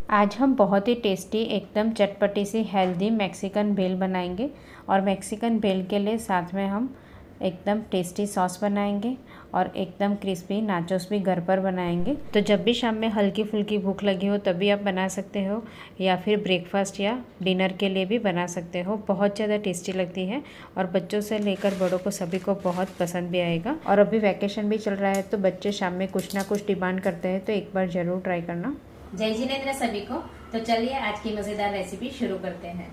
आज हम बहुत ही टेस्टी एकदम चटपटी सी हेल्दी मैक्सिकन भेल बनाएंगे। और मैक्सिकन भेल के लिए साथ में हम एकदम टेस्टी सॉस बनाएंगे और एकदम क्रिस्पी नाचोस भी घर पर बनाएंगे। तो जब भी शाम में हल्की फुल्की भूख लगी हो तभी आप बना सकते हो, या फिर ब्रेकफास्ट या डिनर के लिए भी बना सकते हो। बहुत ज़्यादा टेस्टी लगती है और बच्चों से लेकर बड़ों को सभी को बहुत पसंद भी आएगा। और अभी वैकेशन भी चल रहा है तो बच्चे शाम में कुछ ना कुछ डिमांड करते हैं, तो एक बार ज़रूर ट्राई करना। जय जिनेंद्र सभी को। तो चलिए आज की मज़ेदार रेसिपी शुरू करते हैं।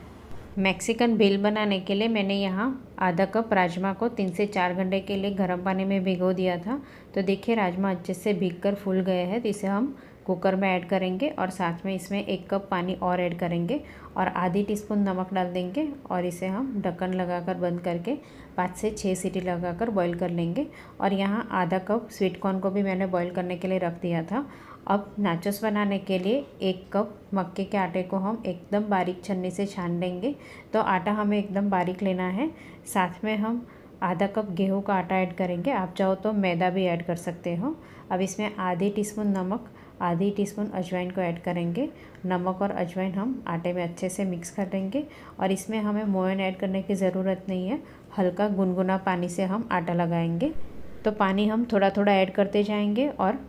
मैक्सिकन भेल बनाने के लिए मैंने यहाँ आधा कप राजमा को 3 से 4 घंटे के लिए गर्म पानी में भिगो दिया था। तो देखिए राजमा अच्छे से भीग कर फूल गए हैं, तो इसे हम कुकर में ऐड करेंगे और साथ में इसमें 1 कप पानी और ऐड करेंगे और आधी टीस्पून नमक डाल देंगे और इसे हम ढक्कन लगाकर बंद करके 5 से 6 सीटी लगाकर बॉईल कर लेंगे। और यहाँ आधा कप स्वीट कॉर्न को भी मैंने बॉईल करने के लिए रख दिया था। अब नाचोस बनाने के लिए 1 कप मक्के के आटे को हम एकदम बारीक छन्नी से छान लेंगे। तो आटा हमें एकदम बारीक लेना है। साथ में हम आधा कप गेहूं का आटा ऐड करेंगे, आप चाहो तो मैदा भी ऐड कर सकते हो। अब इसमें आधी टीस्पून नमक, आधी टीस्पून अजवाइन को ऐड करेंगे। नमक और अजवाइन हम आटे में अच्छे से मिक्स कर देंगे और इसमें हमें मोयन ऐड करने की ज़रूरत नहीं है। हल्का गुनगुना पानी से हम आटा लगाएंगे। तो पानी हम थोड़ा थोड़ा ऐड करते जाएंगे और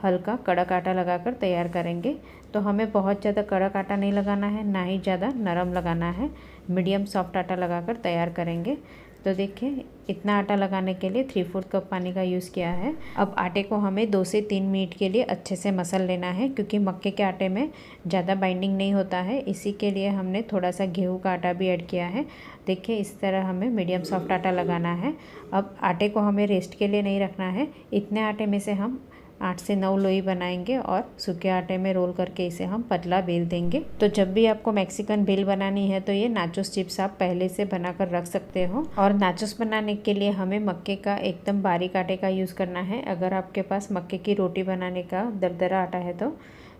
हल्का कड़क आटा लगाकर तैयार करेंगे। तो हमें बहुत ज़्यादा कड़क आटा नहीं लगाना है, ना ही ज़्यादा नरम लगाना है। मीडियम सॉफ्ट आटा लगाकर तैयार करेंगे। तो देखिए इतना आटा लगाने के लिए 3/4 कप पानी का यूज़ किया है। अब आटे को हमें 2 से 3 मिनट के लिए अच्छे से मसल लेना है, क्योंकि मक्के के आटे में ज़्यादा बाइंडिंग नहीं होता है। इसी के लिए हमने थोड़ा सा गेहूं का आटा भी ऐड किया है। देखिए इस तरह हमें मीडियम सॉफ्ट आटा लगाना है। अब आटे को हमें रेस्ट के लिए नहीं रखना है। इतने आटे में से हम 8 से 9 लोई बनाएंगे और सूखे आटे में रोल करके इसे हम पतला बेल देंगे। तो जब भी आपको मैक्सिकन भेल बनानी है तो ये नाचोस चिप्स आप पहले से बनाकर रख सकते हो। और नाचोस बनाने के लिए हमें मक्के का एकदम बारीक आटे का यूज़ करना है। अगर आपके पास मक्के की रोटी बनाने का दरदरा आटा है तो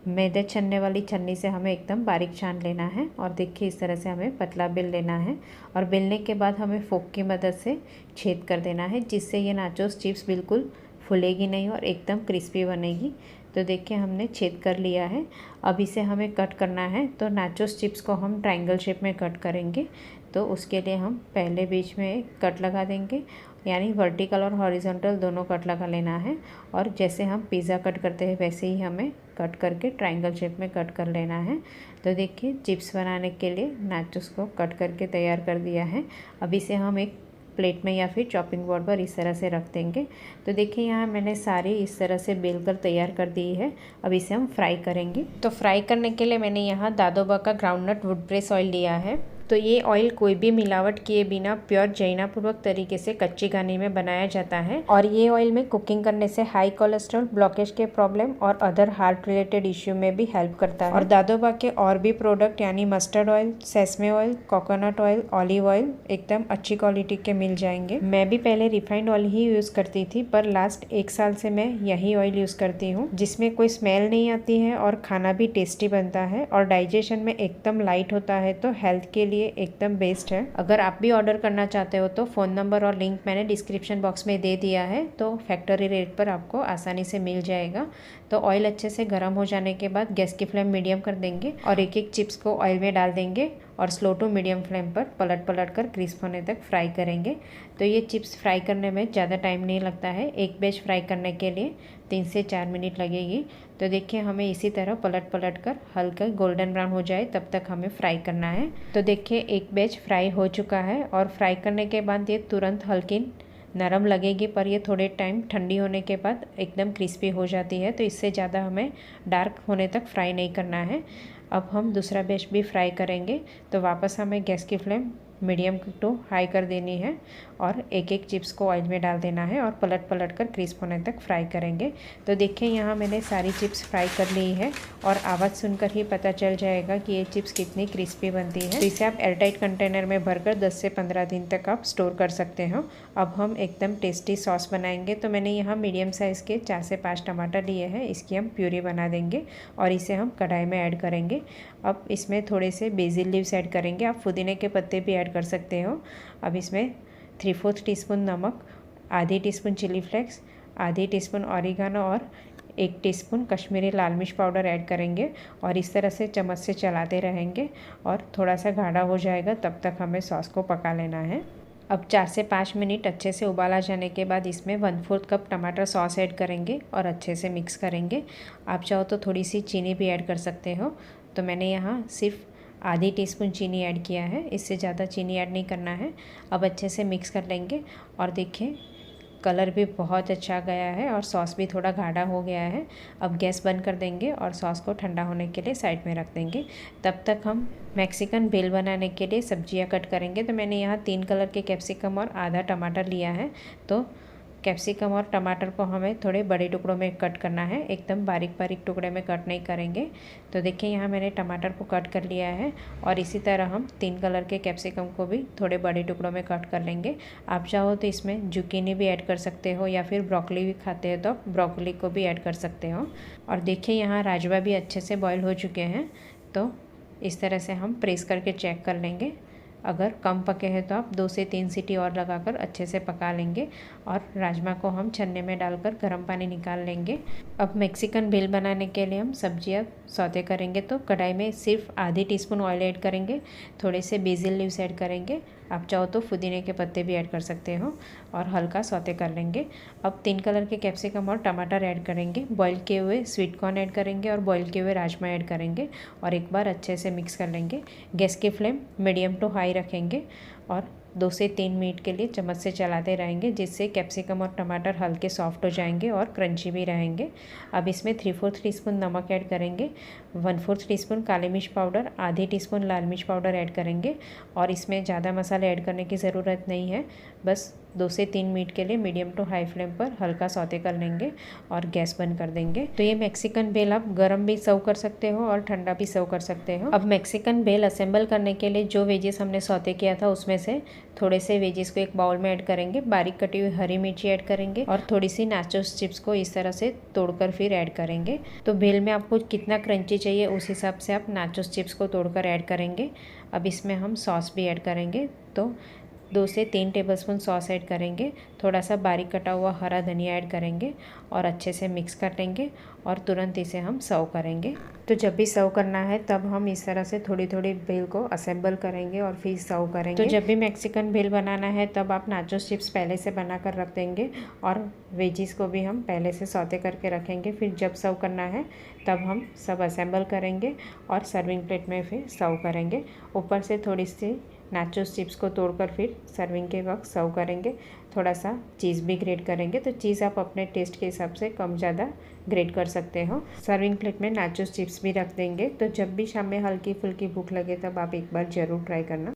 मैदे छनने वाली छन्नी से हमें एकदम बारीक छान लेना है। और देखिए इस तरह से हमें पतला बेल लेना है और बेलने के बाद हमें फोक की मदद से छेद कर देना है, जिससे ये नाचोस चिप्स बिल्कुल फूलेगी नहीं और एकदम क्रिस्पी बनेगी। तो देखिए हमने छेद कर लिया है। अब इसे हमें कट करना है। तो नाचोस चिप्स को हम ट्रायंगल शेप में कट करेंगे। तो उसके लिए हम पहले बीच में एक कट लगा देंगे, यानी वर्टिकल और हॉरिजॉन्टल दोनों कट लगा लेना है। और जैसे हम पिज़्ज़ा कट करते हैं वैसे ही हमें कट करके ट्रायंगल शेप में कट कर लेना है। तो देखिए चिप्स बनाने के लिए नाचोस को कट करके तैयार कर दिया है। अब इसे हम एक प्लेट में या फिर चॉपिंग बोर्ड पर इस तरह से रख देंगे। तो देखिए यहाँ मैंने सारी इस तरह से बेल कर तैयार कर दी है। अब इसे हम फ्राई करेंगे। तो फ्राई करने के लिए मैंने यहाँ दादोबा का ग्राउंडनट वुड प्रेस ऑयल लिया है। तो ये ऑयल कोई भी मिलावट किए बिना प्योर जैनापूर्वक तरीके से कच्ची घानी में बनाया जाता है। और ये ऑयल में कुकिंग करने से हाई कोलेस्ट्रॉल, ब्लॉकेज के प्रॉब्लम और अदर हार्ट रिलेटेड इश्यू में भी हेल्प करता है। और दादोबा के और भी प्रोडक्ट यानी mustard oil, sesame oil, coconut oil, olive oil एकदम अच्छी क्वालिटी के मिल जाएंगे। मैं भी पहले रिफाइंड ऑयल ही यूज़ करती थी, पर लास्ट 1 साल से मैं यही ऑयल यूज़ करती हूँ, जिसमें कोई स्मेल नहीं आती है और खाना भी टेस्टी बनता है और डाइजेशन में एकदम लाइट होता है। तो हेल्थ के लिए एकदम बेस्ट है। अगर आप भी ऑर्डर करना चाहते हो तो फ़ोन नंबर और लिंक मैंने डिस्क्रिप्शन बॉक्स में दे दिया है, तो फैक्ट्री रेट पर आपको आसानी से मिल जाएगा। तो ऑयल अच्छे से गर्म हो जाने के बाद गैस की फ्लेम मीडियम कर देंगे और एक एक चिप्स को ऑयल में डाल देंगे और स्लो टू मीडियम फ्लेम पर पलट पलट कर क्रिस्प होने तक फ्राई करेंगे। तो ये चिप्स फ्राई करने में ज़्यादा टाइम नहीं लगता है। एक बैच फ्राई करने के लिए 3 से 4 मिनट लगेगी। तो देखिए हमें इसी तरह पलट पलट कर हल्का गोल्डन ब्राउन हो जाए तब तक हमें फ्राई करना है। तो देखिए एक बैच फ्राई हो चुका है और फ्राई करने के बाद ये तुरंत हल्की नरम लगेगी, पर ये थोड़े टाइम ठंडी होने के बाद एकदम क्रिस्पी हो जाती है। तो इससे ज़्यादा हमें डार्क होने तक फ्राई नहीं करना है। अब हम दूसरा बैच भी फ्राई करेंगे। तो वापस हमें गैस की फ्लेम मीडियम टू हाई कर देनी है और एक एक चिप्स को ऑयल में डाल देना है और पलट पलट कर क्रिस्प होने तक फ्राई करेंगे। तो देखिए यहाँ मैंने सारी चिप्स फ्राई कर ली है और आवाज़ सुनकर ही पता चल जाएगा कि ये चिप्स कितनी क्रिस्पी बनती है। तो इसे आप एयरटाइट कंटेनर में भरकर 10 से 15 दिन तक आप स्टोर कर सकते हो। अब हम एकदम टेस्टी सॉस बनाएंगे। तो मैंने यहाँ मीडियम साइज़ के 4 से 5 टमाटर लिए हैं, इसकी हम प्यूरी बना देंगे और इसे हम कढ़ाई में ऐड करेंगे। अब इसमें थोड़े से बेसिल लीव्स ऐड करेंगे, आप पुदीने के पत्ते भी ऐड कर सकते हो। अब इसमें 3/4 टीस्पून नमक, आधी टीस्पून चिली फ्लेक्स, आधी टीस्पून ऑरिगानो और 1 टीस्पून कश्मीरी लाल मिर्च पाउडर ऐड करेंगे और इस तरह से चम्मच से चलाते रहेंगे और थोड़ा सा गाढ़ा हो जाएगा तब तक हमें सॉस को पका लेना है। अब 4 से 5 मिनट अच्छे से उबाला जाने के बाद इसमें 1/4 कप टमाटर सॉस ऐड करेंगे और अच्छे से मिक्स करेंगे। आप चाहो तो थोड़ी सी चीनी भी ऐड कर सकते हो। तो मैंने यहाँ सिर्फ आधी टीस्पून चीनी ऐड किया है, इससे ज़्यादा चीनी ऐड नहीं करना है। अब अच्छे से मिक्स कर लेंगे और देखिए कलर भी बहुत अच्छा गया है और सॉस भी थोड़ा गाढ़ा हो गया है। अब गैस बंद कर देंगे और सॉस को ठंडा होने के लिए साइड में रख देंगे। तब तक हम मैक्सिकन भेल बनाने के लिए सब्जियां कट करेंगे। तो मैंने यहाँ 3 कलर के कैप्सिकम और आधा टमाटर लिया है। तो कैप्सिकम और टमाटर को हमें थोड़े बड़े टुकड़ों में कट करना है, एकदम बारीक बारीक टुकड़े में कट नहीं करेंगे। तो देखिए यहाँ मैंने टमाटर को कट कर लिया है और इसी तरह हम 3 कलर के कैप्सिकम को भी थोड़े बड़े टुकड़ों में कट कर लेंगे। आप चाहो तो इसमें जुकीनी भी ऐड कर सकते हो या फिर ब्रोकली भी खाते हो तो आप ब्रोकली को भी ऐड कर सकते हो। और देखिए यहाँ राजमा भी अच्छे से बॉयल हो चुके हैं। तो इस तरह से हम प्रेस करके चेक कर लेंगे। अगर कम पके हैं तो आप 2 से 3 सीटी और लगाकर अच्छे से पका लेंगे और राजमा को हम छन्ने में डालकर गर्म पानी निकाल लेंगे। अब मैक्सिकन भेल बनाने के लिए हम सब्जियां सौते करेंगे। तो कढ़ाई में सिर्फ आधी टीस्पून ऑयल ऐड करेंगे, थोड़े से बेसिल लीव्स ऐड करेंगे, आप चाहो तो पुदीने के पत्ते भी ऐड कर सकते हो और हल्का सौते कर लेंगे। अब 3 कलर के कैप्सिकम और टमाटर ऐड करेंगे, बॉईल किए हुए स्वीट कॉर्न ऐड करेंगे और बॉईल किए हुए राजमा ऐड करेंगे और एक बार अच्छे से मिक्स कर लेंगे। गैस की फ्लेम मीडियम टू हाई रखेंगे और 2 से 3 मिनट के लिए चम्मच से चलाते रहेंगे, जिससे कैप्सिकम और टमाटर हल्के सॉफ्ट हो जाएंगे और क्रंची भी रहेंगे। अब इसमें 3/4 टीस्पून नमक ऐड करेंगे, 1/4 टीस्पून काली मिर्च पाउडर, आधी टीस्पून लाल मिर्च पाउडर ऐड करेंगे और इसमें ज़्यादा मसाले ऐड करने की ज़रूरत नहीं है। बस 2 से 3 मिनट के लिए मीडियम टू हाई फ्लेम पर हल्का सौते कर लेंगे और गैस बंद कर देंगे। तो ये मैक्सिकन भेल आप गरम भी सर्व कर सकते हो और ठंडा भी सर्व कर सकते हो। अब मैक्सिकन भेल असेंबल करने के लिए जो वेजेस हमने सौते किया था उसमें से थोड़े से वेजेस को एक बाउल में ऐड करेंगे, बारीक कटी हुई हरी मिर्ची ऐड करेंगे और थोड़ी सी नाचोस चिप्स को इस तरह से तोड़कर फिर ऐड करेंगे। तो भेल में आपको कितना क्रंची चाहिए उस हिसाब से आप नाचोस चिप्स को तोड़कर ऐड करेंगे। अब इसमें हम सॉस भी ऐड करेंगे। तो 2 से 3 टेबलस्पून सॉस ऐड करेंगे, थोड़ा सा बारीक कटा हुआ हरा धनिया ऐड करेंगे और अच्छे से मिक्स कर लेंगे और तुरंत इसे हम सर्व करेंगे। तो जब भी सर्व करना है तब हम इस तरह से थोड़ी थोड़ी भेल को असेंबल करेंगे और फिर सर्व करेंगे। तो जब भी मैक्सिकन भेल बनाना है तब आप नाचोस चिप्स पहले से बना कर रख देंगे और वेजिस को भी हम पहले से सौते करके रखेंगे। फिर जब सर्व करना है तब हम सब असेंबल करेंगे और सर्विंग प्लेट में फिर सर्व करेंगे। ऊपर से थोड़ी सी नाचोस चिप्स को तोड़कर फिर सर्विंग के वक्त सर्व करेंगे। थोड़ा सा चीज़ भी ग्रेट करेंगे, तो चीज़ आप अपने टेस्ट के हिसाब से कम ज़्यादा ग्रेट कर सकते हो। सर्विंग प्लेट में नाचोस चिप्स भी रख देंगे। तो जब भी शाम में हल्की फुल्की भूख लगे तब आप एक बार ज़रूर ट्राई करना।